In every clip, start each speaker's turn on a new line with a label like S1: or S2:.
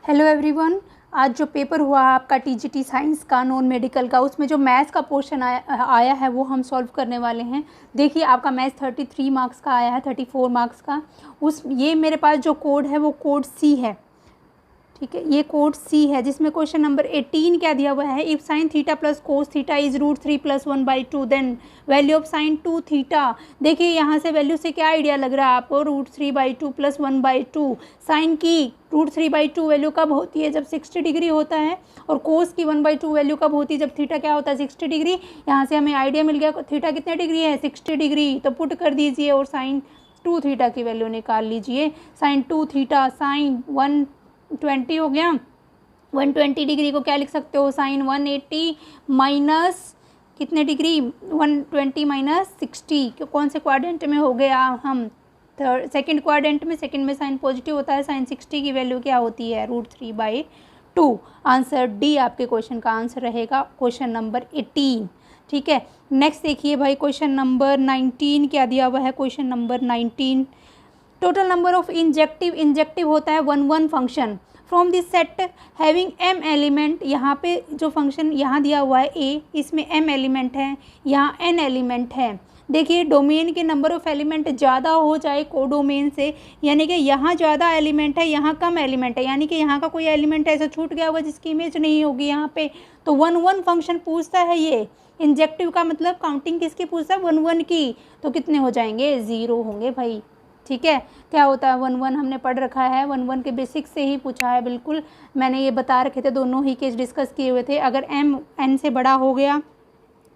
S1: Hello everyone. आज जो paper हुआ आपका टीजीटी साइंस का नॉन मेडिकल का, उसमें जो मैथ्स का पोर्शन आया है वो हम सॉल्व करने वाले हैं। देखिए आपका मैथ्स 33 मार्क्स का आया है, 34 मार्क्स का। ये मेरे पास जो कोड है वो कोड सी है, ठीक है। ये कोड सी है जिसमें क्वेश्चन नंबर 18 क्या दिया हुआ है, if sine theta plus cos theta is √3 + 1/2 then value of sine 2 theta. देखिए यहाँ से वैल्यू से क्या आइडिया लग रहा है आपको, √3/2 + 1/2। साइन की √3/2 वैल्यू कब होती है, जब 60 डिग्री होता है, और कोस की 1/2 वैल्यू कब होती है, जब थीटा क्या होता है, 60 डिग्री। यहाँ से हमें आइडिया मिल गया थीटा कितने डिग्री है, 60 डिग्री। तो पुट कर दीजिए और साइन 2 थीटा की वैल्यू निकाल लीजिए। साइन 2 थीटा साइन 120 हो गया। 120 डिग्री को क्या लिख सकते हो, साइन 180 माइनस कितने डिग्री, 120 माइनस 60। कौन से क्वाड्रेंट में हो गया हम, सेकंड क्वाड्रेंट में। सेकंड में साइन पॉजिटिव होता है। साइन 60 की वैल्यू क्या होती है, √3/2। आंसर डी आपके क्वेश्चन का आंसर रहेगा, क्वेश्चन नंबर 18। ठीक है, नेक्स्ट देखिए भाई, क्वेश्चन नंबर 19 क्या दिया हुआ है। Question number 19, total number of injective होता है 1 function from this set having m element. यहाँ पे जो फंक्शन यहाँ दिया हुआ है a, इसमें m एलिमेंट है, यहाँ n एलिमेंट है। देखिए डोमेन के नंबर ऑफ एलिमेंट ज़्यादा हो जाए कोडोमेन से, यानी कि यहाँ ज़्यादा एलिमेंट है, यहाँ कम एलिमेंट है, यानी कि यहाँ का कोई एलिमेंट ऐसा छूट गया होगा जिसकी इमेज नहीं होगी यहाँ पे। तो 1 फंक्शन पूछता है ये। इंजेक्टिव का मतलब काउंटिंग किसकी पूछता है, 1 की। तो कितने हो जाएंगे, 0 होंगे भाई। ठीक है, क्या होता है 1 हमने पढ़ रखा है, 1 के बेसिक से ही पूछा है, बिल्कुल मैंने ये बता रखे थे, दोनों ही केस डिस्कस किए हुए थे। अगर m n से बड़ा हो गया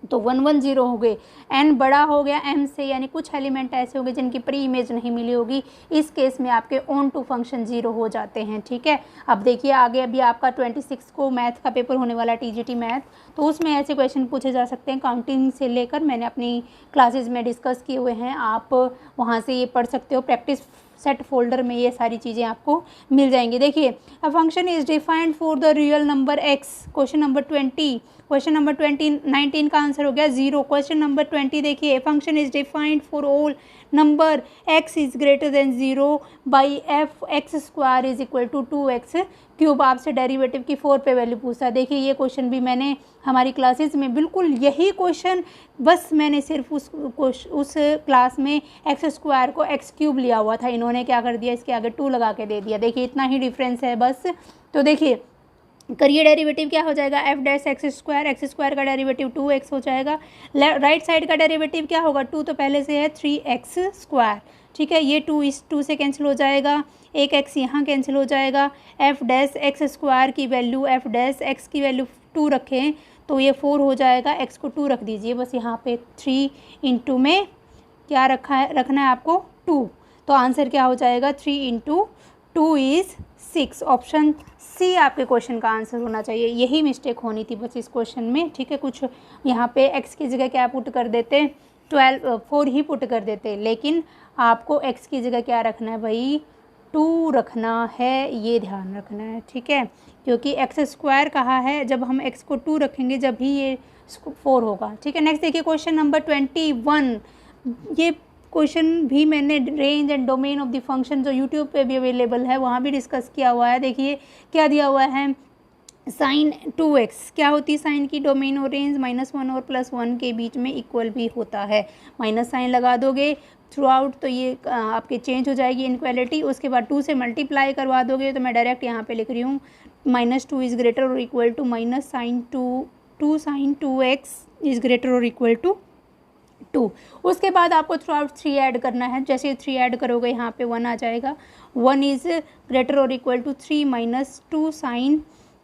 S1: तो 1 हो गए, n बड़ा हो गया m से, यानी कुछ एलिमेंट ऐसे हो गए जिनकी प्री इमेज नहीं मिली होगी, इस केस में आपके ऑन टू फंक्शन 0 हो जाते हैं। ठीक है, अब देखिए आगे अभी आपका 26 को मैथ का पेपर होने वाला, टीजीटी मैथ। तो उसमें ऐसे क्वेश्चन पूछे जा सकते हैं काउंटिंग से लेकर, मैंने अपनी क्लासेज में डिस्कस किए हुए हैं, आप वहाँ से ये पढ़ सकते हो। प्रैक्टिस सेट फोल्डर में ये सारी चीज़ें आपको मिल जाएंगी। देखिए, a function is defined for the real number x। Question number 20, question number 19 का आंसर हो गया 0। क्वेश्चन नंबर 20 देखिए, function is defined for all number x is greater than 0 by f(x² = 2x³। आपसे डेरिवेटिव की 4 पे वैल्यू पूछा। देखिए ये क्वेश्चन भी मैंने हमारी क्लासेस में, बिल्कुल यही क्वेश्चन, बस मैंने सिर्फ उस क्लास में x² को x³ लिया हुआ था, इन्होंने क्या कर दिया, इसके आगे 2 लगा के दे दिया। देखिए इतना ही डिफरेंस है बस। तो देखिए करिए डेरिवेटिव क्या हो जाएगा, f(x²) का डेरिवेटिव 2x हो जाएगा। राइट साइड का डेरिवेटिव क्या होगा, 2 तो पहले से है 3x²। ठीक है, ये 2 इस 2 से कैंसिल हो जाएगा, एक x यहाँ कैंसिल हो जाएगा। f(x² की वैल्यू, f(x) की वैल्यू 2 रखें तो ये 4 हो जाएगा, x को 2 रख दीजिए बस यहाँ पे। 3 × में क्या रखना है आपको, 2। तो आंसर क्या हो जाएगा, 3 × 2 इज़ 6। ऑप्शन सी आपके क्वेश्चन का आंसर होना चाहिए। यही मिस्टेक होनी थी बस इस क्वेश्चन में। ठीक है, कुछ यहाँ पे x की जगह क्या पुट कर देते, 4 ही पुट कर देते, लेकिन आपको x की जगह क्या रखना है भाई, 2 रखना है, ये ध्यान रखना है। ठीक है, क्योंकि x² कहा है, जब हम x को 2 रखेंगे जब भी ये 4 होगा। ठीक है, नेक्स्ट देखिए क्वेश्चन नंबर 21। ये क्वेश्चन भी मैंने range and domain of the function जो यूट्यूब पे भी अवेलेबल है वहाँ भी डिस्कस किया हुआ है। देखिए क्या दिया हुआ है, साइन 2x क्या होती है, साइन की डोमेन और रेंज -1 और +1 के बीच में इक्वल भी होता है। माइनस साइन लगा दोगे थ्रू आउट तो ये आपके चेंज हो जाएगी इनक्वालिटी। उसके बाद 2 से मल्टीप्लाई करवा दोगे, तो मैं डायरेक्ट यहाँ पे लिख रही हूँ -2 इज़ ग्रेटर और equal to -2 sin 2x is greater और इक्वल टू 2। उसके बाद आपको थ्रू आउट 3 ऐड करना है। जैसे 3 ऐड करोगे यहाँ पे 1 आ जाएगा। 1 इज़ ग्रेटर और equal to 3 -2 sin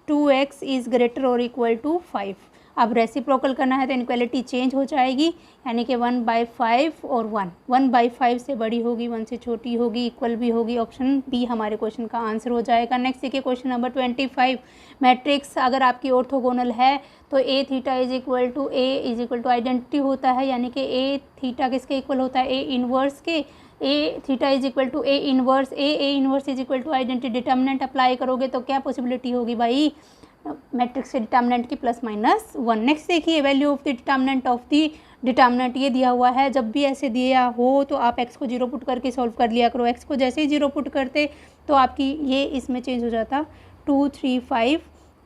S1: 2x is greater और इक्वल टू 5। अब रेसिप्रोकल करना है तो इनक्वालिटी चेंज हो जाएगी, यानी कि 1/5 और 1/5 से बड़ी होगी, 1 से छोटी होगी, इक्वल भी होगी। ऑप्शन बी हमारे क्वेश्चन का आंसर हो जाएगा। नेक्स्ट देखिए क्वेश्चन नंबर 25। मैट्रिक्स अगर आपकी ऑर्थोगोनल है तो a theta is equal to identity होता है, यानी कि a थीटा किसके इक्वल होता है, a इनवर्स के। a theta is equal to a inverse, a inverse is equal to identity. Determinant apply करोगे तो क्या पॉसिबिलिटी होगी भाई, मैट्रिक्स के डिटर्मिनेंट की +-1। नेक्स्ट देखिए value of the determinant of the determinant, ये दिया हुआ है। जब भी ऐसे दिया हो तो आप x को 0 पुट करके सॉल्व कर लिया करो। x को जैसे ही 0 पुट करते तो आपकी ये इसमें चेंज हो जाता 2 3 5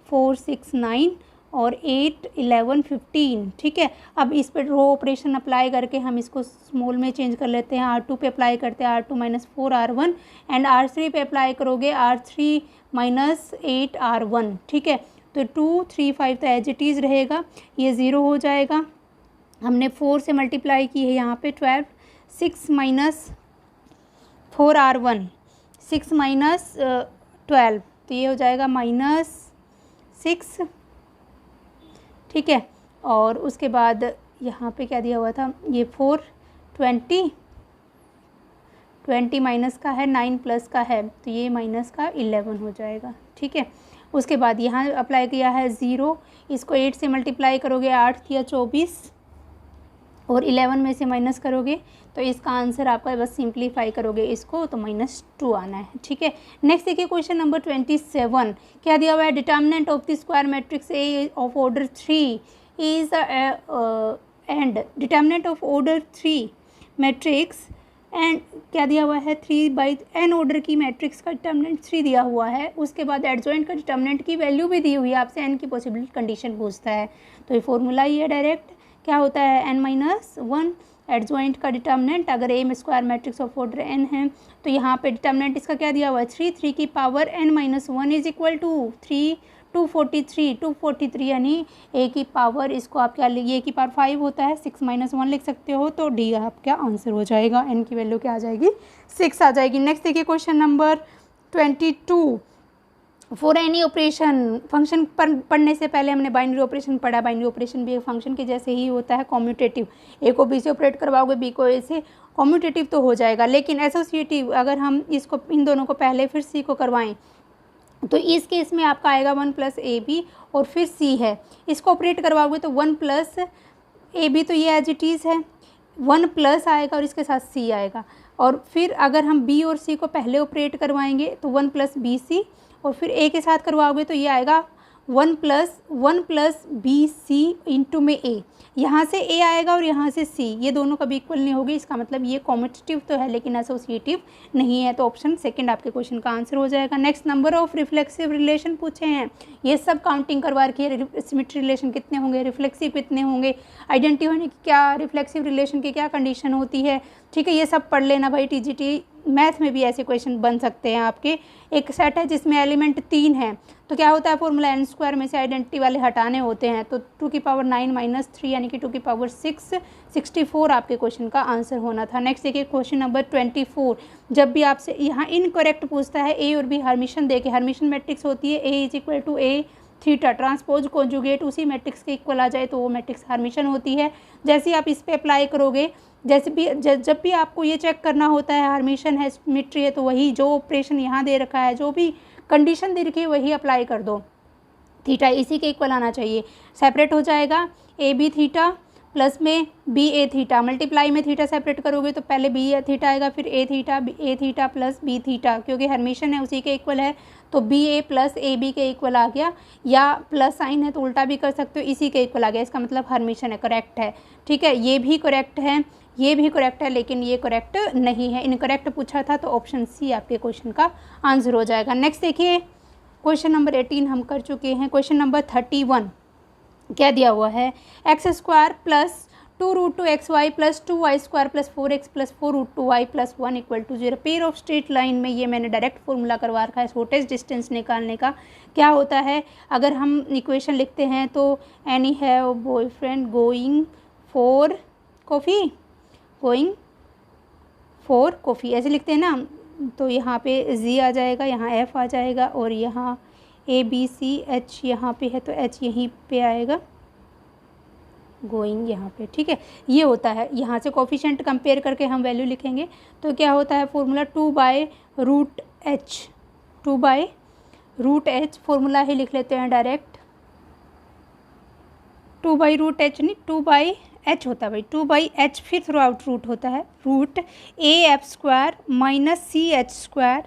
S1: 4 6 9 और 8 11 15। ठीक है, अब इस पे रो ऑपरेशन अप्लाई करके हम इसको स्मॉल में चेंज कर लेते हैं। R2 पे अप्लाई करते हैं R2 minus 4 R1 and R3 पे अप्लाई करोगे R3 माइनस 8 R1। ठीक है, तो 2 3 5 तो एज इट इज़ रहेगा, ये 0 हो जाएगा। हमने 4 से मल्टीप्लाई की है यहाँ पे 12, 6 माइनस 4 R1, 6 माइनस 12 तो ये हो जाएगा -6। ठीक है, और उसके बाद यहाँ पे क्या दिया हुआ था, ये 4 20 माइनस का है, 9 प्लस का है, तो ये माइनस का 11 हो जाएगा। ठीक है, उसके बाद यहाँ अप्लाई किया है 0, इसको 8 से मल्टीप्लाई करोगे 8 किया 24 और 11 में से माइनस करोगे तो इसका आंसर आपका, बस सिंप्लीफाई करोगे इसको तो -2 आना है। ठीक है, नेक्स्ट देखिए क्वेश्चन नंबर 27। क्या दिया हुआ है, determinant of the square matrix A of order 3 is and determinant of order 3 matrix and क्या दिया हुआ है 3/n ऑर्डर की मैट्रिक्स का डिटर्मिनेंट 3 दिया हुआ है। उसके बाद एडजॉइंट का डिटर्मिनेंट की वैल्यू भी दी हुई है, आपसे n की पॉसिबल कंडीशन पूछता है, तो ये फॉर्मूला ही है डायरेक्ट, क्या होता है n-1 एडजॉइंट का डिटर्मिनेंट। अगर A square matrix of order n है तो यहाँ पे डिटर्मिनेंट इसका क्या दिया हुआ है 3 की power n-1 is equal to 243 यानी ए की पावर, इसको आप क्या लिखिए, ए की पावर 5 होता है, 6 - 1 लिख सकते हो, तो डी आपका आंसर हो जाएगा। एन की वैल्यू क्या आ जाएगी 6 आ जाएगी। नेक्स्ट देखिए question number 22। For any operation, function पढ़ने से पहले हमने बाइनरी ऑपरेशन पढ़ा। बाइनरी ऑपरेशन भी एक फंक्शन के जैसे ही होता है, कॉम्यूटेटिव। ए को बी से ऑपरेट करवाओगे, बी को ए से, कॉम्यूटेटिव तो हो जाएगा। लेकिन एसोसिएटिव अगर हम इसको इन दोनों को पहले फिर सी को करवाएं तो इस केस में आपका आएगा 1 + AB और फिर C है, इसको ऑपरेट करवाओगे तो 1 + AB तो ये एज इट इज़ है, 1 प्लस आएगा और इसके साथ C आएगा। और फिर अगर हम B और C को पहले ऑपरेट करवाएंगे तो 1 + BC और फिर A के साथ करवाओगे तो ये आएगा 1 + BC इंटू में A। यहाँ से A आएगा और यहाँ से C, ये दोनों कभी इक्वल नहीं होगी, इसका मतलब ये कॉम्यूटेटिव तो है लेकिन एसोसिएटिव नहीं है, तो ऑप्शन सेकंड आपके क्वेश्चन का आंसर हो जाएगा। Next, number of reflexive relation पूछे हैं, ये सब काउंटिंग करवा रखी है। सिमेट्री रिलेशन कितने होंगे, रिफ्लेक्सिव कितने होंगे, आइडेंटिटी होने की क्या, रिफ्लेक्सिव रिलेशन की क्या कंडीशन होती है। ठीक है, ये सब पढ़ लेना भाई, TGT मैथ में भी ऐसे क्वेश्चन बन सकते हैं आपके। एक सेट है जिसमें एलिमेंट 3 है, तो क्या होता है फॉर्मूला n² में से आइडेंटिटी वाले हटाने होते हैं, तो 2 की पावर 9 - 3 यानी कि 2 की पावर 6, 64 आपके क्वेश्चन का आंसर होना था। नेक्स्ट देखिए क्वेश्चन नंबर 24। जब भी आपसे यहाँ इनकरेक्ट पूछता है, ए और बी हर्मिशन देके, हर्मिशन मैट्रिक्स होती है A = A theta, transpose conjugate उसी मैट्रिक्स के इक्वल आ जाए तो वो मैट्रिक्स हर्मिशन होती है। जैसे ही आप इस पे अप्लाई करोगे, जब भी आपको ये चेक करना होता है हर्मिशन है सिमेट्री है, तो वही जो ऑपरेशन यहाँ दे रखा है, जो भी कंडीशन दे रखी है वही अप्लाई कर दो। थीटा इसी के इक्वल आना चाहिए, सेपरेट हो जाएगा AB थीटा प्लस में BA थीटा, मल्टीप्लाई में थीटा सेपरेट करोगे तो पहले BA थीटा आएगा, फिर A theta plus B theta, क्योंकि हर्मिशन है उसी के इक्वल है तो BA + AB के इक्वल आ गया, या प्लस साइन है तो उल्टा भी कर सकते हो, इसी के इक्वल आ गया, इसका मतलब हर्मिशन है, करेक्ट है। ठीक है, ये भी करेक्ट है, ये भी करेक्ट है, लेकिन ये करेक्ट नहीं है, इनकरेक्ट पूछा था तो ऑप्शन C आपके क्वेश्चन का आंसर हो जाएगा। नेक्स्ट देखिए क्वेश्चन नंबर 18 हम कर चुके हैं। क्वेश्चन नंबर 31 क्या दिया हुआ है, x² + 2√2xy + 2y² + 4x + 4√2y + 1 = 0। Pair of straight line में ये मैंने डायरेक्ट फॉर्मूला करवा रखा है शॉर्टेस्ट डिस्टेंस निकालने का। क्या होता है, अगर हम इक्वेशन लिखते हैं तो any have boyfriend going for coffee ऐसे लिखते हैं ना, तो यहाँ पे Z आ जाएगा, यहाँ F आ जाएगा और यहाँ ABCH यहाँ पे है तो H यहीं पे आएगा, गोइंग यहाँ पे। ठीक है, ये होता है, यहाँ से कोफिशिएंट कंपेयर करके हम वैल्यू लिखेंगे तो क्या होता है फॉर्मूला 2/√h फॉर्मूला ही लिख लेते हैं डायरेक्ट, 2/√h नहीं 2/h होता है भाई, 2/h फिर थ्रू आउट रूट होता है, √AF² - CH²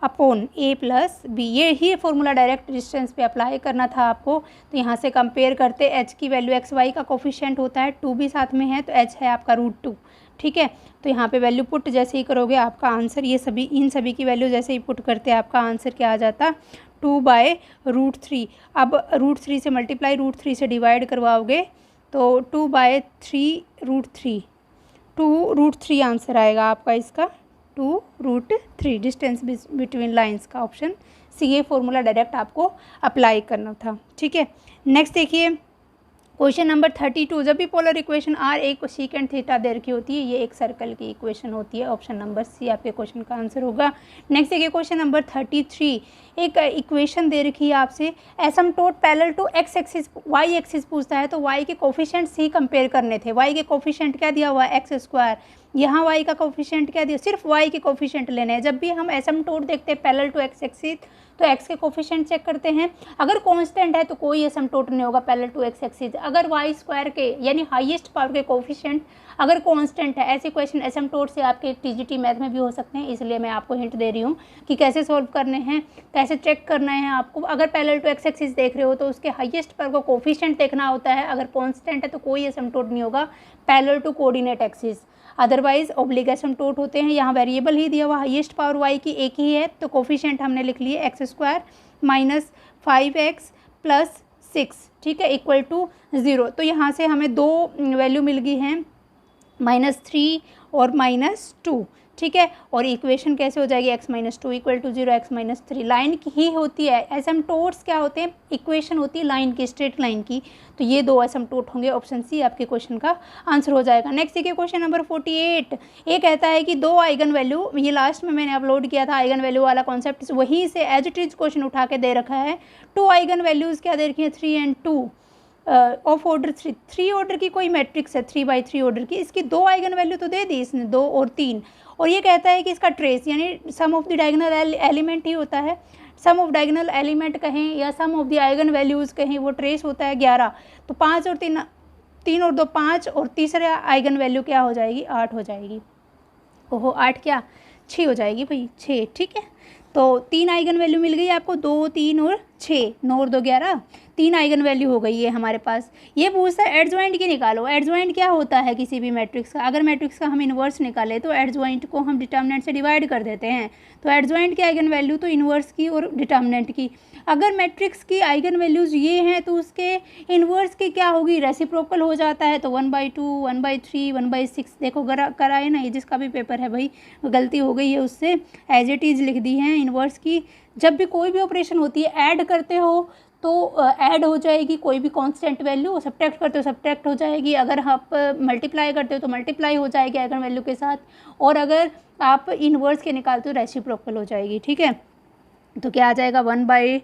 S1: upon A + B। ये ही फॉर्मूला डायरेक्ट डिस्टेंस पे अप्लाई करना था आपको। तो यहाँ से कंपेयर करते h की वैल्यू xy का कोफिशिएंट होता है 2 भी साथ में है तो h है आपका √2। ठीक है। तो यहाँ पे वैल्यू पुट जैसे ही करोगे आपका आंसर, ये सभी इन सभी की वैल्यू जैसे ही पुट करते हैं आपका आंसर क्या आ जाता, 2/√3। अब √3 से मल्टीप्लाई, √3 से डिवाइड करवाओगे तो 2/3√3, 2√3 आंसर आएगा आपका इसका, 2√3 डिस्टेंस बिटवीन लाइंस का ऑप्शन सी। ये फॉर्मूला डायरेक्ट आपको अप्लाई करना था, ठीक है। नेक्स्ट देखिए क्वेश्चन नंबर 32, जब भी पोलर इक्वेशन आर एक सीकेंट थीटा देर की होती है, ये एक सर्कल की इक्वेशन होती है, ऑप्शन नंबर सी आपके क्वेश्चन का आंसर होगा। नेक्स्ट देखिए क्वेश्चन नंबर 33, एक इक्वेशन दे रखी है आपसे, asymptote parallel to x axis y axis पूछता है, तो वाई के कोफिशिएंट सी कंपेयर करने थे। वाई के कोफिशिएंट क्या दिया हुआ है, x², यहाँ वाई का कोफिशिएंट क्या दिया, सिर्फ वाई के कोफिशिएंट लेने हैं। जब भी हम एसिम्प्टोट देखते हैं पैरेलल टू एक्स एक्सिस तो एक्स के कोफिशिएंट चेक करते हैं, अगर कांस्टेंट है तो कोई एसिम्प्टोट नहीं होगा पैरेलल टू एक्स एक्सिस। अगर y² के यानी हाईएस्ट पावर के कोफिशिएंट अगर कांस्टेंट है, ऐसे क्वेश्चन एसिम्प्टोट से आपके टीजीटी मैथ में भी हो सकते हैं, इसलिए मैं आपको हिंट दे रही हूँ कि कैसे सॉल्व करने हैं, कैसे चेक करना है आपको। अगर पैरेलल टू एक्स एक्सिस देख रहे हो तो उसके हाईएस्ट पावर को कोफिशिएंट देखना होता है, अगर कांस्टेंट है तो कोई एसिम्प्टोट नहीं होगा parallel to coordinate axis, otherwise oblique asymptote होते हैं। यहाँ वेरिएबल ही दिया हुआ, हाईएस्ट पावर वाई की एक ही है, तो कोफिशिएंट हमने लिख लिए x² माइनस 5x प्लस 6, ठीक है, इक्वल टू 0। तो यहाँ से हमें दो वैल्यू मिल गई हैं, -3 और -2, ठीक है। और इक्वेशन कैसे हो जाएगी, x - 2 = 0, x - 3 लाइन की ही होती है। एसिम्प्टोट्स क्या होते हैं, इक्वेशन होती है लाइन की, स्ट्रेट लाइन की, तो ये दो एसिम्प्टोट होंगे, ऑप्शन सी आपके क्वेश्चन का आंसर हो जाएगा। नेक्स्ट देखिए क्वेश्चन नंबर 48, ये कहता है कि दो आइगन वैल्यू, ये लास्ट में मैंने अपलोड किया था आइगन वैल्यू वाला कॉन्सेप्ट, वहीं से एज इट इज क्वेश्चन उठा के दे रखा है। 2 आइगन वैल्यूज़ क्या दे रखी है, 3 और 2 ऑफ ऑर्डर 3 ऑर्डर की कोई मैट्रिक्स है, 3/3 ऑर्डर की, इसकी 2 आइगन वैल्यू तो दे दी इसने, 2 और 3, और ये कहता है कि इसका ट्रेस यानी सम ऑफ द डायगोनल एलिमेंट ही होता है, सम ऑफ डायगोनल एलिमेंट कहें या सम ऑफ द आइगन वैल्यूज़ कहें, वो ट्रेस होता है 11। तो 5 और 3 और 2 5, और तीसरा आइगन वैल्यू क्या हो जाएगी, 8 हो जाएगी। ओहो 8 क्या 6 हो जाएगी भाई, 6, ठीक है। तो 3 आइगन वैल्यू मिल गई आपको, 2 3 और 6, 9 और 2 11, 3 आइगन वैल्यू हो गई है हमारे पास। ये पूछता है एडजॉइंट की निकालो। एडजॉइंट क्या होता है किसी भी मैट्रिक्स का, अगर मैट्रिक्स का हम इन्वर्स निकाले तो एडजॉइंट को हम डिटर्मिनेंट से डिवाइड कर देते हैं। तो एडजॉइंट की आइगन वैल्यू तो इन्वर्स की और डिटर्मिनेंट की। अगर मैट्रिक्स की आइगन वैल्यूज़ ये हैं तो उसके इन्वर्स की क्या होगी, रेसिप्रोकल हो जाता है, तो 1/2 1/3 1/6। देखो कराए ना, ये जिसका भी पेपर है भाई गलती हो गई है उससे एज इट इज़ लिख दी है इन्वर्स की। जब भी कोई भी ऑपरेशन होती है ऐड करते हो तो ऐड हो जाएगी, कोई भी कांस्टेंट वैल्यू, सब्ट्रैक्ट करते हो सब्ट्रैक्ट हो जाएगी, अगर आप मल्टीप्लाई करते हो तो मल्टीप्लाई हो जाएगी आइगन वैल्यू के साथ, और अगर आप इन्वर्स के निकालते हो रेसिप्रोकल हो जाएगी, ठीक है। तो क्या आ जाएगा, 1/2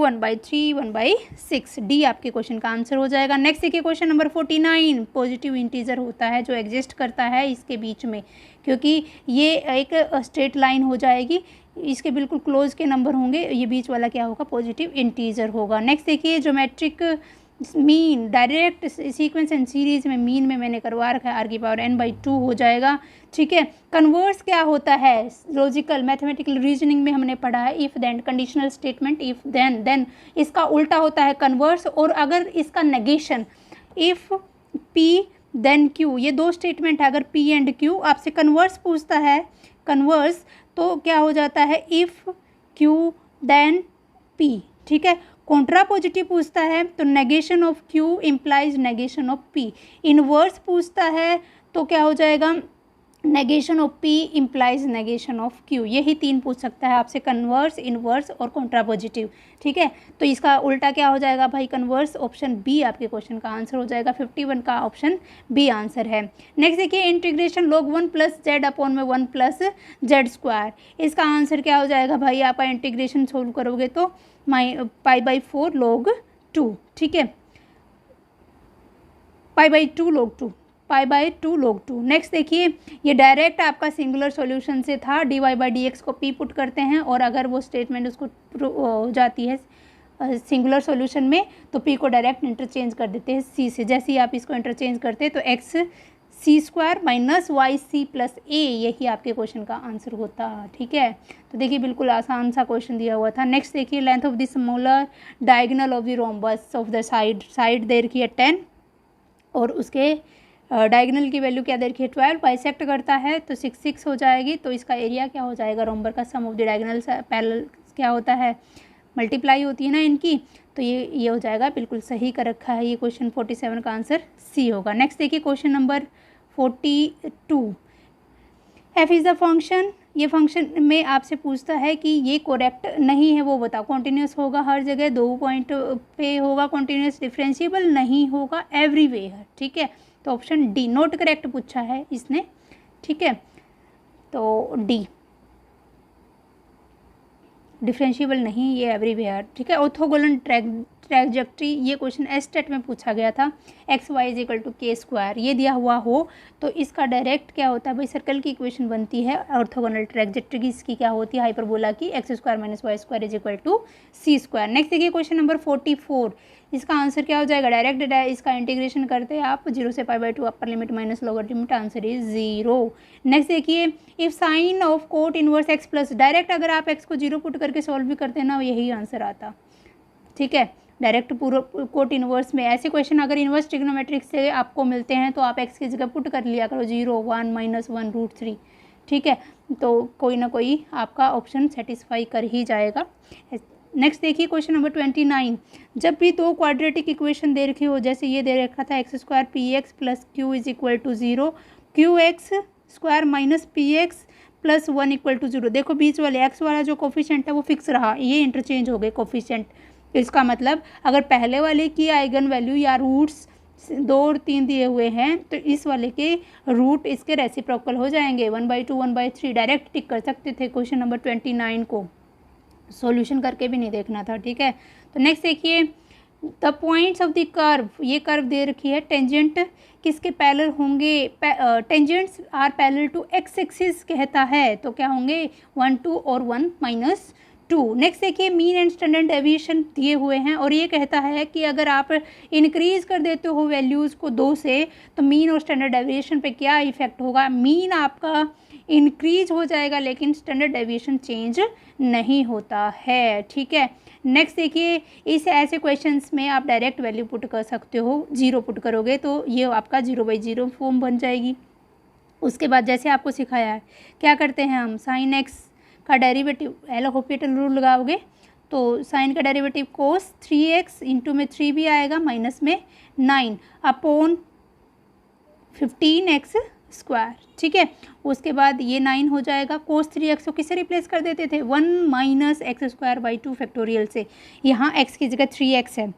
S1: 1/3 1/6, डी आपके क्वेश्चन का आंसर हो जाएगा। नेक्स्ट देखिए क्वेश्चन नंबर 49, पॉजिटिव इंटीजर होता है जो एग्जिस्ट करता है इसके बीच में, क्योंकि ये एक स्ट्रेट लाइन हो जाएगी, इसके बिल्कुल क्लोज के नंबर होंगे, ये बीच वाला क्या होगा, पॉजिटिव इंटीजर होगा। नेक्स्ट देखिए geometric mean, direct sequence and series में मीन में मैंने करवा रखा है, r⁴n/2 हो जाएगा, ठीक है। कन्वर्स क्या होता है, लॉजिकल मैथमेटिकल रीजनिंग में हमने पढ़ा है, if then conditional statement, if then इसका उल्टा होता है कन्वर्स, और अगर इसका negation if p then q, ये दो स्टेटमेंट है, अगर p एंड q आपसे कन्वर्स पूछता है, कन्वर्स तो क्या हो जाता है, इफ़ q देन p, ठीक है। कॉन्ट्रा पॉजिटिव पूछता है तो negation of q implies negation of p। Inverse पूछता है तो क्या हो जाएगा, negation of p implies negation of q। यही 3 पूछ सकता है आपसे, कन्वर्स, इनवर्स और कॉन्ट्रा पॉजिटिव, ठीक है। तो इसका उल्टा क्या हो जाएगा भाई, कन्वर्स, ऑप्शन बी आपके क्वेश्चन का आंसर हो जाएगा, 51 का ऑप्शन बी आंसर है। नेक्स्ट देखिए इंटीग्रेशन log 1 + z/1 + z², इसका आंसर क्या हो जाएगा भाई, आप इंटीग्रेशन सोल्व करोगे तो π/4 log 2, ठीक है, π/2 log 2, π/2 log 2। नेक्स्ट देखिए ये डायरेक्ट आपका सिंगुलर सॉल्यूशन से था, dy/dx को p पुट करते हैं, और अगर वो स्टेटमेंट उसको हो जाती है सिंगुलर सॉल्यूशन में तो p को डायरेक्ट इंटरचेंज कर देते हैं c से। जैसे ही आप इसको इंटरचेंज करते हैं तो x c² - yc + a, यही आपके क्वेश्चन का आंसर होता, ठीक है। तो देखिए बिल्कुल आसान सा क्वेश्चन दिया हुआ था। नेक्स्ट देखिए length of the smaller diagonal of the rhombus of the side दे रखी है 10, और उसके डायगोनल की वैल्यू क्या दे रखी है 12, बाइसेक्ट करता है तो 6 6 हो जाएगी, तो इसका एरिया क्या हो जाएगा रोम्बर का सम ऑफ द डायगोनल पैरेलल क्या होता है मल्टीप्लाई होती है ना इनकी, तो ये हो जाएगा, बिल्कुल सही कर रखा है ये क्वेश्चन 47 का आंसर सी होगा। नेक्स्ट देखिए question number 42, F is the function, ये फंक्शन में आपसे पूछता है कि ये करेक्ट नहीं है वो बताओ, कॉन्टिन्यूस होगा हर जगह, 2 पॉइंट पे होगा कॉन्टिन्यूस, डिफरेंशिएबल नहीं होगा एवरीवेयर, ठीक है, तो ऑप्शन डी नॉट करेक्ट पूछा है इसने, ठीक है, तो डी डिफरेंशिएबल नहीं, ये एवरीवेयर, ठीक है। ऑर्थोगोनल ट्रैजेक्टरी, ये क्वेश्चन एस्टेट में पूछा गया था, x y is equal to k square, ये दिया हुआ हो तो इसका डायरेक्ट क्या होता है भाई, सर्कल की इक्वेशन बनती है, ऑर्थोगोनल ट्रैजेक्टरी की इसकी क्या होती है, हाइपरबोला की, x square minus y square is equal to c square. Next देखिए क्वेश्चन नंबर 44, इसका आंसर क्या हो जाएगा, डायरेक्ट इसका इंटीग्रेशन करते हैं आप 0 से π/2 upper limit minus lower limit, answer is 0। Next देखिए if sine of cot inverse x plus, direct अगर आप एक्स को 0 पुट करके सॉल्व भी करते हैं ना यही आंसर आता, ठीक है, डायरेक्ट पूरा कोट इनवर्स में ऐसे क्वेश्चन अगर इनवर्स ट्रिग्नोमेट्रिक से आपको मिलते हैं तो आप एक्स की जगह पुट कर लिया करो 0 1 -1 √3, ठीक है, तो कोई ना कोई आपका ऑप्शन सेटिस्फाई कर ही जाएगा। नेक्स्ट देखिए क्वेश्चन नंबर 29, जब भी दो क्वाड्रेटिक इक्वेशन दे रखी हो, जैसे ये दे रखा था x square p x plus q is equal to 0, q x square minus p x plus 1 equal to 0, देखो बीच वाले एक्स वाला जो कोफिशिएंट है वो फिक्स रहा, ये इंटरचेंज हो गए कोफिशिएंट, इसका मतलब अगर पहले वाले की आइगन वैल्यू या रूट्स 2 और 3 दिए हुए हैं तो इस वाले के रूट इसके रेसिप्रोकल हो जाएंगे, 1/2 1/3, डायरेक्ट टिक कर सकते थे क्वेश्चन नंबर 29 को, सॉल्यूशन करके भी नहीं देखना था, ठीक है। तो नेक्स्ट देखिए the points of the curve, ये कर्व दे रखी है, टेंजेंट किसके पैरेलल होंगे, tangents are parallel to x axis कहता है, तो क्या होंगे 1 2 और 1 -2। नेक्स्ट देखिए मीन एंड स्टैंडर्ड डेविएशन दिए हुए हैं और ये कहता है कि अगर आप इंक्रीज कर देते हो वैल्यूज़ को 2 से तो मीन और स्टैंडर्ड डेविएशन पे क्या इफेक्ट होगा, मीन आपका इंक्रीज हो जाएगा लेकिन स्टैंडर्ड डेविएशन चेंज नहीं होता है, ठीक है। नेक्स्ट देखिए इस ऐसे क्वेश्चंस में आप डायरेक्ट वैल्यू पुट कर सकते हो, 0 पुट करोगे तो ये आपका 0/0 फॉर्म बन जाएगी। उसके बाद जैसे आपको सिखाया है क्या करते हैं हम, साइन एक्स का डेरिवेटिव एल हॉपिटल रूल लगाओगे तो साइन का डेरिवेटिव कोस 3x इंटू में 3 भी आएगा माइनस में 9 अपॉन 15x स्क्वायर, ठीक है। उसके बाद ये 9 हो जाएगा, कोस 3x को किससे रिप्लेस कर देते थे 1 - x²/2 फैक्टोरियल से, यहाँ x की जगह 3x है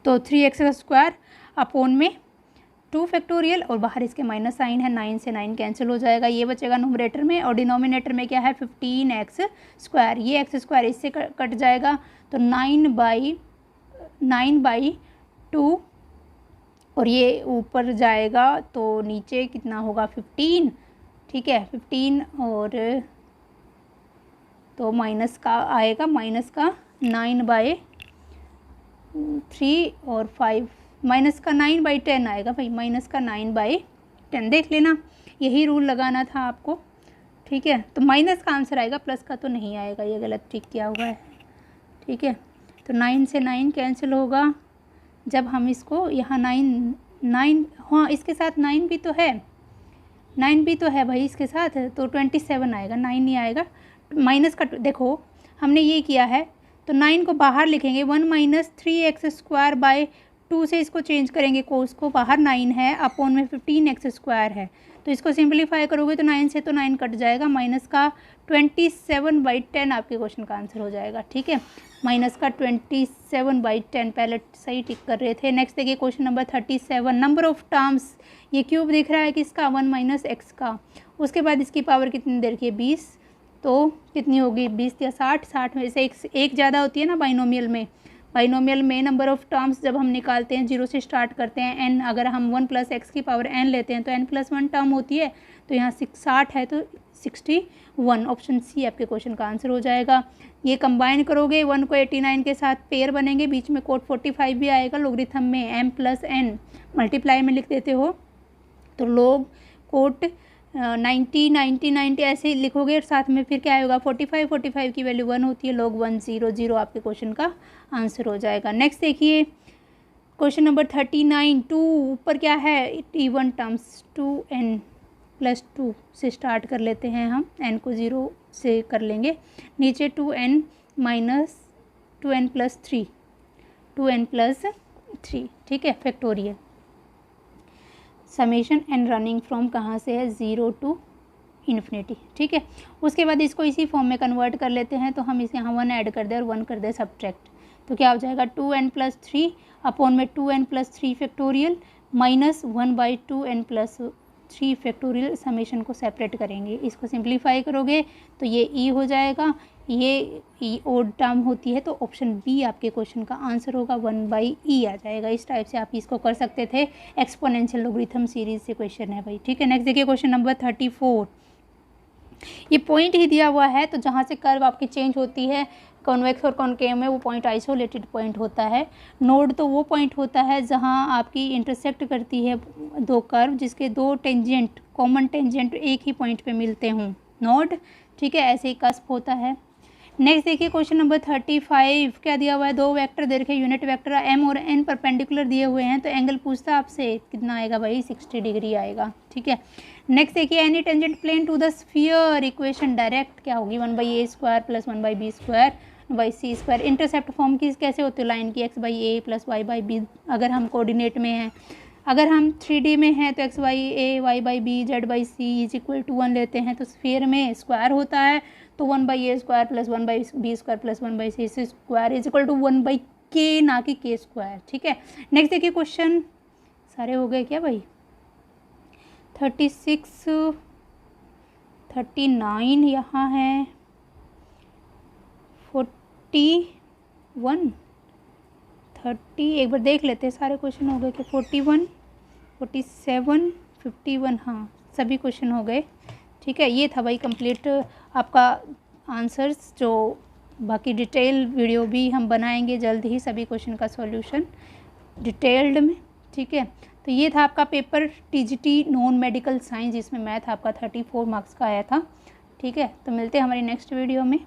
S1: तो 3x² अपॉन में 2 फैक्टोरियल और बाहर इसके माइनस साइन है, 9 से 9 कैंसिल हो जाएगा, ये बचेगा नोमरेटर में और डिनोमिनेटर में क्या है 15x², ये x² इससे कट जाएगा तो 9/2 और ये ऊपर जाएगा तो नीचे कितना होगा 15, ठीक है 15 और तो माइनस का आएगा, माइनस का 9/3 और 5 माइनस का 9/10 आएगा भाई, माइनस का 9/10 देख लेना, यही रूल लगाना था आपको, ठीक है। तो माइनस का आंसर आएगा, प्लस का तो नहीं आएगा, ये गलत टिक किया हुआ है, ठीक है। तो 9 से 9 कैंसिल होगा, जब हम इसको यहाँ 9 हाँ इसके साथ 9 भी तो है, 9 भी तो है भाई इसके साथ, तो 27 आएगा, 9 नहीं आएगा, माइनस का देखो हमने ये किया है तो 9 को बाहर लिखेंगे 1 - 3x²/2 से इसको चेंज करेंगे, कोस को बाहर 9 है अपॉन में 15x² है, तो इसको सिंपलीफाई करोगे तो 9 से तो 9 कट जाएगा, माइनस का 27/10 आपके क्वेश्चन का आंसर हो जाएगा, ठीक है, माइनस का 27/10, पहले सही टिक कर रहे थे। नेक्स्ट देखिए question number 37, number of terms, ये क्यूब दिख रहा है किसका 1 - x का, उसके बाद इसकी पावर कितनी दे रखी है 20, तो कितनी होगी 20 या 60, 60 में से एक ज़्यादा होती है ना बाइनोमियल में, बाइनोमियल में नंबर ऑफ टर्म्स जब हम निकालते हैं 0 से स्टार्ट करते हैं n, अगर हम 1 + x की पावर n लेते हैं तो n+1 टर्म होती है, तो यहाँ 60 है तो 61, ऑप्शन सी आपके क्वेश्चन का आंसर हो जाएगा। ये कंबाइन करोगे 1 को 89 के साथ पेयर बनेंगे, बीच में कोट 45 भी आएगा, लोगरिथम में m + n मल्टीप्लाई में लिख देते हो तो लोग कोट 90 90 90 ऐसे लिखोगे और साथ में फिर क्या होगा 45 45 की वैल्यू 1 होती है, log 1 0 0 आपके क्वेश्चन का आंसर हो जाएगा। नेक्स्ट देखिए क्वेश्चन नंबर 39, 2 ऊपर क्या है, इवन टर्म्स 2n+2 से स्टार्ट कर लेते हैं हम, n को 0 से कर लेंगे, नीचे 2n माइनस 2n+3, 2n+3, ठीक है, factorial. Summation n running from कहाँ से है, 0 टू इन्फिनिटी, ठीक है। उसके बाद इसको इसी फॉर्म में कन्वर्ट कर लेते हैं, तो हम इसे यहाँ 1 ऐड कर दें और 1 कर दें सब्ट्रैक्ट, तो क्या हो जाएगा 2n+3 अपॉन में 2n+3 factorial minus 1/2n+3 factorial. Summation को सेपरेट करेंगे, इसको सिंप्लीफाई करोगे तो ये e हो जाएगा, ये e ओड टर्म होती है, तो ऑप्शन बी आपके क्वेश्चन का आंसर होगा, 1/e आ जाएगा। इस टाइप से आप इसको कर सकते थे, एक्सपोनेंशियल लॉगरिथम सीरीज से क्वेश्चन है भाई, ठीक है। नेक्स्ट देखिए क्वेश्चन नंबर 34, ये पॉइंट ही दिया हुआ है, तो जहाँ से कर्व आपकी चेंज होती है कॉन्वेक्स और कॉनकेव में, वो पॉइंट आइसोलेटेड पॉइंट होता है। नोड तो वो पॉइंट होता है जहाँ आपकी इंटरसेक्ट करती है दो कर्व, जिसके दो टेंजेंट, कॉमन टेंजेंट एक ही पॉइंट पे मिलते हों, नोड, ठीक है, ऐसे ही कस्प होता है। नेक्स्ट देखिए क्वेश्चन नंबर 35, क्या दिया हुआ है, दो वेक्टर दे रखे, यूनिट वेक्टर m और n परपेंडिकुलर दिए हुए हैं, तो एंगल पूछता है आपसे कितना आएगा भाई, 60 डिग्री आएगा, ठीक है। नेक्स्ट देखिए any tangent plane to the sphere, equation direct क्या होगी, 1/a² + 1/b² / c²। Intercept form की कैसे होती है लाइन की, x/a + y/b अगर हम कोऑर्डिनेट में हैं, अगर हम 3D में हैं तो x/a y/b z/c = 1 लेते हैं, तो स्फीयर में स्क्वायर होता है, तो 1/a² + 1/b² + 1/c² = 1/k, ना कि k², ठीक है। नेक्स्ट देखिए क्वेश्चन, सारे हो गए क्या भाई, 36, 39 यहाँ है, 41, 30, एक बार देख लेते हैं सारे क्वेश्चन हो गए कि 41, 47, 51, हाँ सभी क्वेश्चन हो गए, ठीक है। ये था भाई कंप्लीट आपका आंसर्स, जो बाकी डिटेल वीडियो भी हम बनाएंगे जल्द ही, सभी क्वेश्चन का सॉल्यूशन डिटेल्ड में, ठीक है। तो ये था आपका paper TGT non medical science, जिसमें मैथ आपका 34 मार्क्स का आया था, ठीक है। तो मिलते हैं हमारी नेक्स्ट वीडियो में।